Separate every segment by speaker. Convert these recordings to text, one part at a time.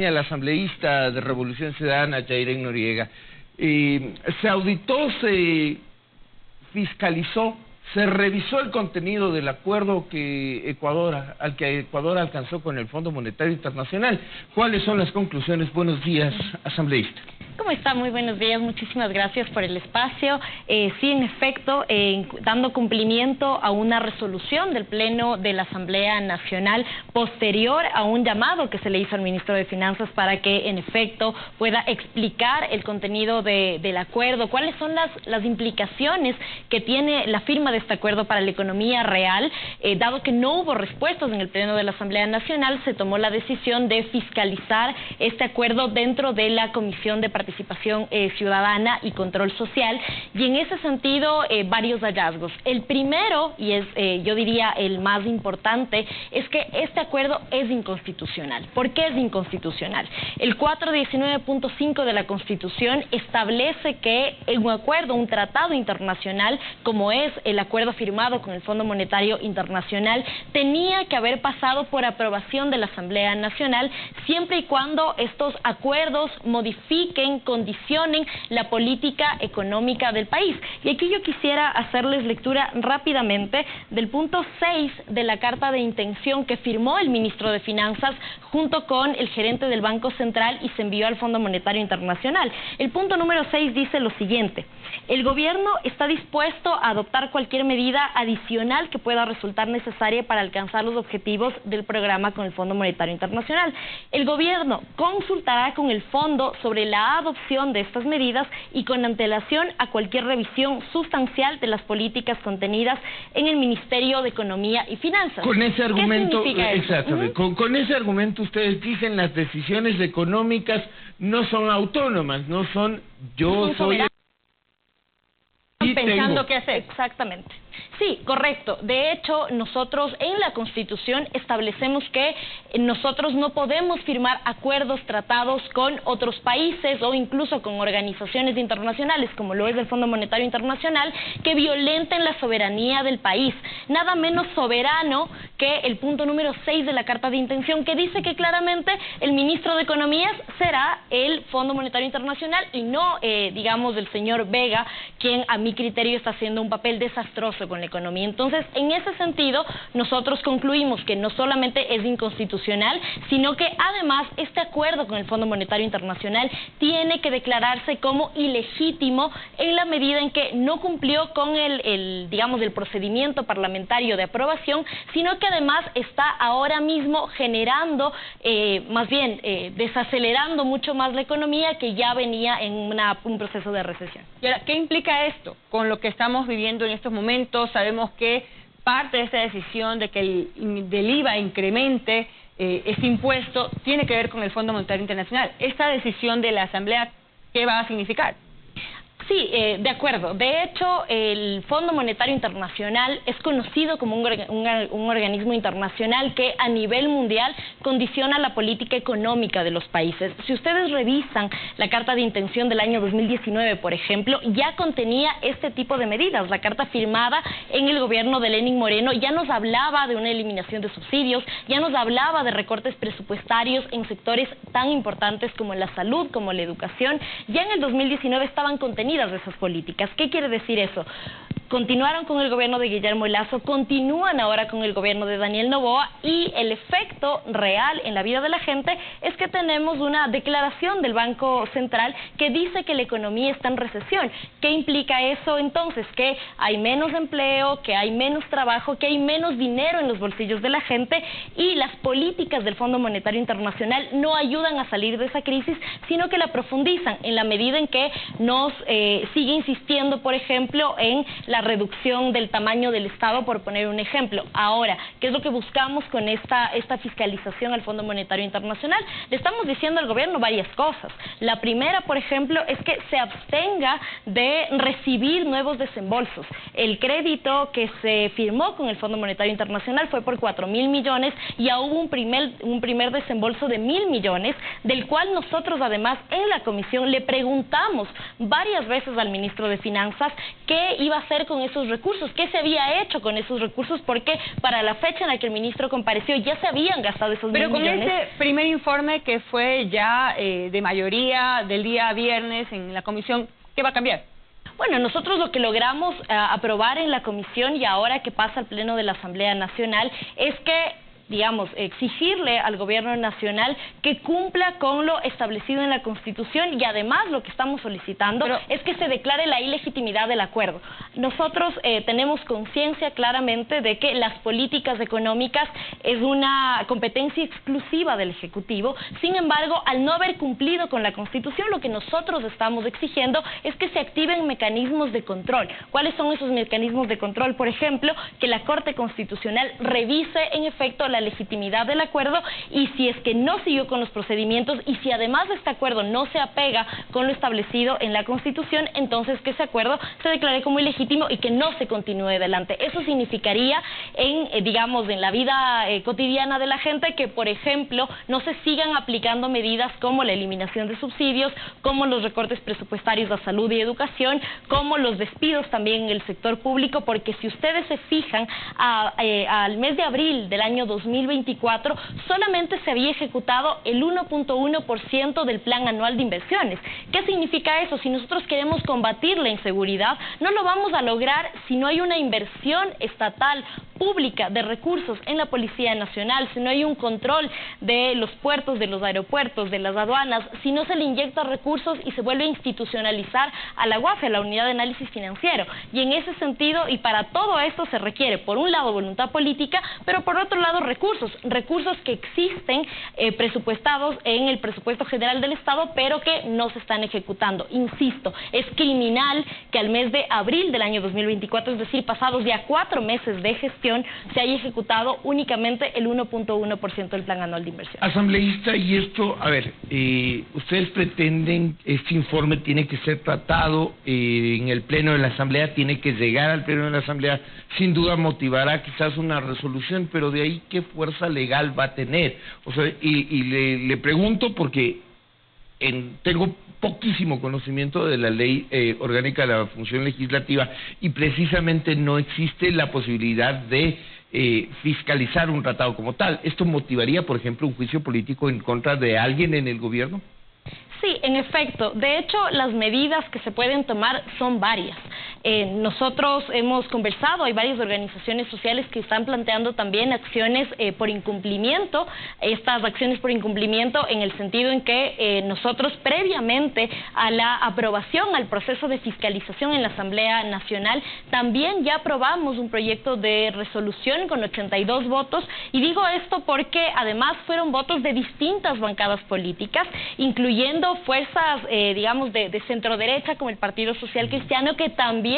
Speaker 1: El asambleísta de Revolución Ciudadana, Jairen Noriega, se auditó, se fiscalizó, se revisó el contenido del acuerdo al que Ecuador alcanzó con el Fondo Monetario Internacional. ¿Cuáles son las conclusiones? Buenos días, asambleísta.
Speaker 2: ¿Cómo está? Muy buenos días, muchísimas gracias por el espacio. Sí, en efecto, dando cumplimiento a una resolución del Pleno de la Asamblea Nacional posterior a un llamado que se le hizo al ministro de Finanzas para que, en efecto, pueda explicar el contenido del acuerdo, cuáles son las implicaciones que tiene la firma de este acuerdo para la economía real. Dado que no hubo respuestas en el Pleno de la Asamblea Nacional, se tomó la decisión de fiscalizar este acuerdo dentro de la Comisión de Participación Ciudadana y Control Social, y en ese sentido varios hallazgos. El primero, y es yo diría el más importante, es que este acuerdo es inconstitucional. ¿Por qué es inconstitucional? El 419.5 de la Constitución establece que un acuerdo, un tratado internacional, como es el acuerdo firmado con el Fondo Monetario Internacional, tenía que haber pasado por aprobación de la Asamblea Nacional, siempre y cuando estos acuerdos modifiquen, condicionen la política económica del país. Y aquí yo quisiera hacerles lectura rápidamente del punto 6 de la carta de intención que firmó el ministro de Finanzas junto con el gerente del Banco Central y se envió al Fondo Monetario Internacional. El punto número 6 dice lo siguiente: el gobierno está dispuesto a adoptar cualquier medida adicional que pueda resultar necesaria para alcanzar los objetivos del programa con el Fondo Monetario Internacional. El gobierno consultará con el fondo sobre la adopción de estas medidas y con antelación a cualquier revisión sustancial de las políticas contenidas en el Ministerio de Economía y Finanzas.
Speaker 1: Con ese argumento,
Speaker 2: ¿qué significa eso?
Speaker 1: Exactamente, con ese argumento ustedes dicen las decisiones económicas no son autónomas, no son yo soy
Speaker 2: pensando qué hacer. Exactamente. Sí, correcto. De hecho, nosotros en la Constitución establecemos que nosotros no podemos firmar acuerdos, tratados con otros países o incluso con organizaciones internacionales, como lo es el Fondo Monetario Internacional, que violenten la soberanía del país. Nada menos soberano que el punto número 6 de la Carta de Intención, que dice que claramente el ministro de Economías será el Fondo Monetario Internacional y no, digamos, el señor Vega, quien a mi criterio está haciendo un papel desastroso con la economía. Entonces, en ese sentido, nosotros concluimos que no solamente es inconstitucional, sino que además este acuerdo con el Fondo Monetario Internacional tiene que declararse como ilegítimo en la medida en que no cumplió con digamos, el procedimiento parlamentario de aprobación, sino que además está ahora mismo generando, más bien, desacelerando mucho más la economía, que ya venía en un proceso de recesión.
Speaker 3: ¿Y ahora qué implica esto con lo que estamos viviendo en estos momentos? Sabemos que parte de esta decisión de que del IVA incremente este impuesto tiene que ver con el Fondo Monetario Internacional. Esta decisión de la Asamblea, ¿qué va a significar?
Speaker 2: Sí, de acuerdo. De hecho, el Fondo Monetario Internacional es conocido como un organismo internacional que a nivel mundial condiciona la política económica de los países. Si ustedes revisan la Carta de Intención del año 2019, por ejemplo, ya contenía este tipo de medidas. La carta firmada en el gobierno de Lenín Moreno ya nos hablaba de una eliminación de subsidios, ya nos hablaba de recortes presupuestarios en sectores tan importantes como la salud, como la educación. Ya en el 2019 estaban contenidas de esas políticas. ¿Qué quiere decir eso? Continuaron con el gobierno de Guillermo Lasso, continúan ahora con el gobierno de Daniel Noboa, y el efecto real en la vida de la gente es que tenemos una declaración del Banco Central que dice que la economía está en recesión. ¿Qué implica eso entonces? Que hay menos empleo, que hay menos trabajo, que hay menos dinero en los bolsillos de la gente, y las políticas del Fondo Monetario Internacional no ayudan a salir de esa crisis, sino que la profundizan en la medida en que nos sigue insistiendo, por ejemplo, en la reducción del tamaño del Estado, por poner un ejemplo. Ahora, ¿qué es lo que buscamos con esta fiscalización al Fondo Monetario Internacional? Le estamos diciendo al gobierno varias cosas. La primera, por ejemplo, es que se abstenga de recibir nuevos desembolsos. El crédito que se firmó con el Fondo Monetario Internacional fue por 4.000 millones y ya hubo un primer desembolso de 1.000 millones, del cual nosotros además en la comisión le preguntamos varias veces al ministro de Finanzas qué iba a hacer con esos recursos, qué se había hecho con esos recursos, porque para la fecha en la que el ministro compareció ya se habían gastado esos 1.000 millones.
Speaker 3: Pero con ese primer informe que fue ya de mayoría del día viernes en la comisión, ¿qué va a cambiar?
Speaker 2: Bueno, nosotros lo que logramos aprobar en la comisión y ahora que pasa al Pleno de la Asamblea Nacional es que, digamos, exigirle al gobierno nacional que cumpla con lo establecido en la Constitución, y además lo que estamos solicitando es que se declare la ilegitimidad del acuerdo. Nosotros tenemos conciencia claramente de que las políticas económicas es una competencia exclusiva del Ejecutivo. Sin embargo, al no haber cumplido con la Constitución, lo que nosotros estamos exigiendo es que se activen mecanismos de control. ¿Cuáles son esos mecanismos de control? Por ejemplo, que la Corte Constitucional revise en efecto la legitimidad del acuerdo, y si es que no siguió con los procedimientos y si además de este acuerdo no se apega con lo establecido en la Constitución, entonces que ese acuerdo se declare como ilegítimo y que no se continúe adelante. Eso significaría digamos, en la vida cotidiana de la gente que, por ejemplo, no se sigan aplicando medidas como la eliminación de subsidios, como los recortes presupuestarios a salud y educación, como los despidos también en el sector público, porque si ustedes se fijan, al mes de abril del año 2024 solamente se había ejecutado el 1.1% del plan anual de inversiones. ¿Qué significa eso? Si nosotros queremos combatir la inseguridad, no lo vamos a lograr si no hay una inversión estatal pública de recursos en la Policía Nacional, si no hay un control de los puertos, de los aeropuertos, de las aduanas, si no se le inyecta recursos y se vuelve a institucionalizar a la UAFE, a la Unidad de Análisis Financiero. Y en ese sentido, y para todo esto se requiere, por un lado, voluntad política, pero por otro lado, recursos que existen presupuestados en el presupuesto general del Estado, pero que no se están ejecutando. Insisto, es criminal que al mes de abril del año 2024, es decir, pasados ya 4 meses de gestión, se haya ejecutado únicamente el 1.1% del plan anual de inversión.
Speaker 1: Asambleísta, y esto, a ver, ustedes pretenden, este informe tiene que ser tratado en el Pleno de la Asamblea, tiene que llegar al Pleno de la Asamblea, sin duda motivará quizás una resolución, pero de ahí, ¿qué fuerza legal va a tener? O sea, le pregunto porque tengo poquísimo conocimiento de la ley orgánica de la función legislativa, y precisamente no existe la posibilidad de fiscalizar un tratado como tal. ¿Esto motivaría, por ejemplo, un juicio político en contra de alguien en el gobierno?
Speaker 2: Sí, en efecto. De hecho, las medidas que se pueden tomar son varias. Nosotros hemos conversado, hay varias organizaciones sociales que están planteando también acciones por incumplimiento. Estas acciones por incumplimiento en el sentido en que nosotros previamente a la aprobación, al proceso de fiscalización en la Asamblea Nacional, también ya aprobamos un proyecto de resolución con 82 votos, y digo esto porque además fueron votos de distintas bancadas políticas, incluyendo fuerzas, digamos, de centro derecha, como el Partido Social Cristiano, que también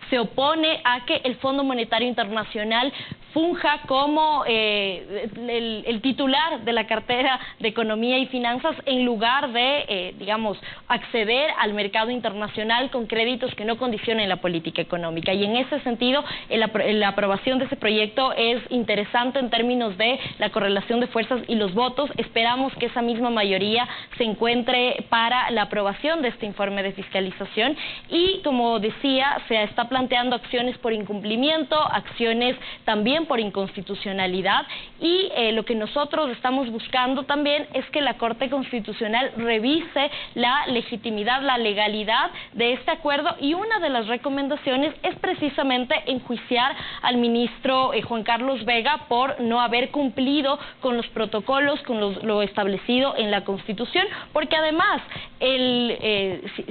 Speaker 2: se opone a que el Fondo Monetario Internacional funja como el titular de la cartera de Economía y Finanzas, en lugar de, digamos, acceder al mercado internacional con créditos que no condicionen la política económica. Y en ese sentido, la aprobación de ese proyecto es interesante en términos de la correlación de fuerzas y los votos. Esperamos que esa misma mayoría se encuentre para la aprobación de este informe de fiscalización, y como decía, se está planteando acciones por incumplimiento, acciones también por inconstitucionalidad, y lo que nosotros estamos buscando también es que la Corte Constitucional revise la legitimidad, la legalidad de este acuerdo, y una de las recomendaciones es precisamente enjuiciar al ministro Juan Carlos Vega por no haber cumplido con los protocolos, con lo establecido en la Constitución, porque además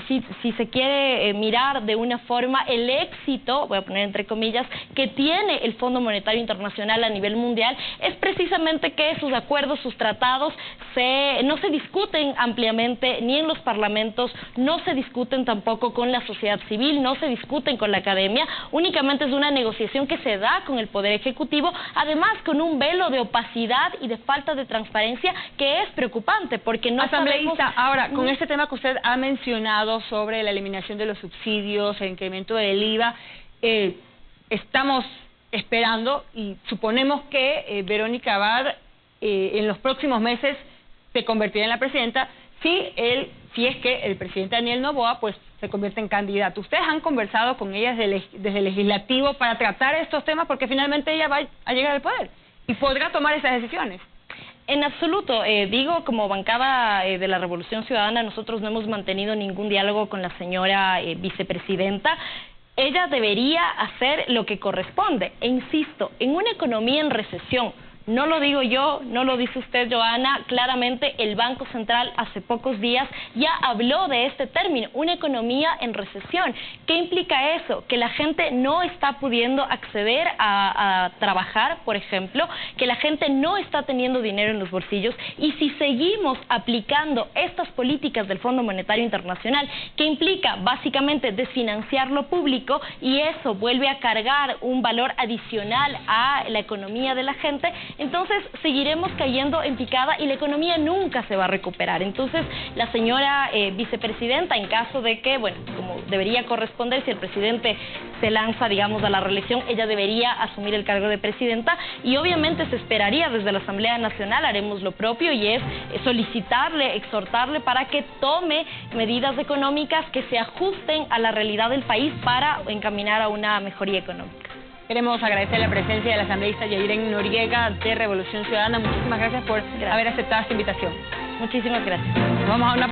Speaker 2: si se quiere mirar de una forma el éxito, voy a poner entre comillas, que tiene el Fondo Monetario Internacional a nivel mundial, es precisamente que sus acuerdos, sus tratados no se discuten ampliamente ni en los parlamentos, no se discuten tampoco con la sociedad civil, no se discuten con la academia, únicamente es una negociación que se da con el Poder Ejecutivo, además con un velo de opacidad y de falta de transparencia que es preocupante, porque no
Speaker 3: Asambleísta,
Speaker 2: sabemos...
Speaker 3: ahora, con este tema que usted ha mencionado sobre la eliminación de los subsidios, el incremento del IVA, estamos esperando y suponemos que Verónica Abad en los próximos meses se convertirá en la presidenta si el si es que el presidente Daniel Noboa pues se convierte en candidato. ¿Ustedes han conversado con ella desde el legislativo para tratar estos temas? Porque finalmente ella va a llegar al poder y podrá tomar esas decisiones.
Speaker 2: En absoluto, digo, como bancada de la Revolución Ciudadana, nosotros no hemos mantenido ningún diálogo con la señora vicepresidenta. Ella debería hacer lo que corresponde. E insisto, en una economía en recesión, no lo digo yo, no lo dice usted, Joana, claramente el Banco Central hace pocos días ya habló de este término, una economía en recesión. ¿Qué implica eso? Que la gente no está pudiendo acceder a trabajar, por ejemplo, que la gente no está teniendo dinero en los bolsillos, y si seguimos aplicando estas políticas del Fondo Monetario Internacional, que implica básicamente desfinanciar lo público, y eso vuelve a cargar un valor adicional a la economía de la gente, entonces seguiremos cayendo en picada y la economía nunca se va a recuperar. Entonces la señora vicepresidenta, en caso de que, bueno, como debería corresponder, si el presidente se lanza, digamos, a la reelección, ella debería asumir el cargo de presidenta, y obviamente se esperaría desde la Asamblea Nacional, haremos lo propio, y es solicitarle, exhortarle para que tome medidas económicas que se ajusten a la realidad del país para encaminar a una mejoría económica.
Speaker 3: Queremos agradecer la presencia de la asambleísta Yairen Noriega de Revolución Ciudadana. Muchísimas gracias por haber aceptado esta invitación.
Speaker 2: Muchísimas gracias.
Speaker 3: Vamos a una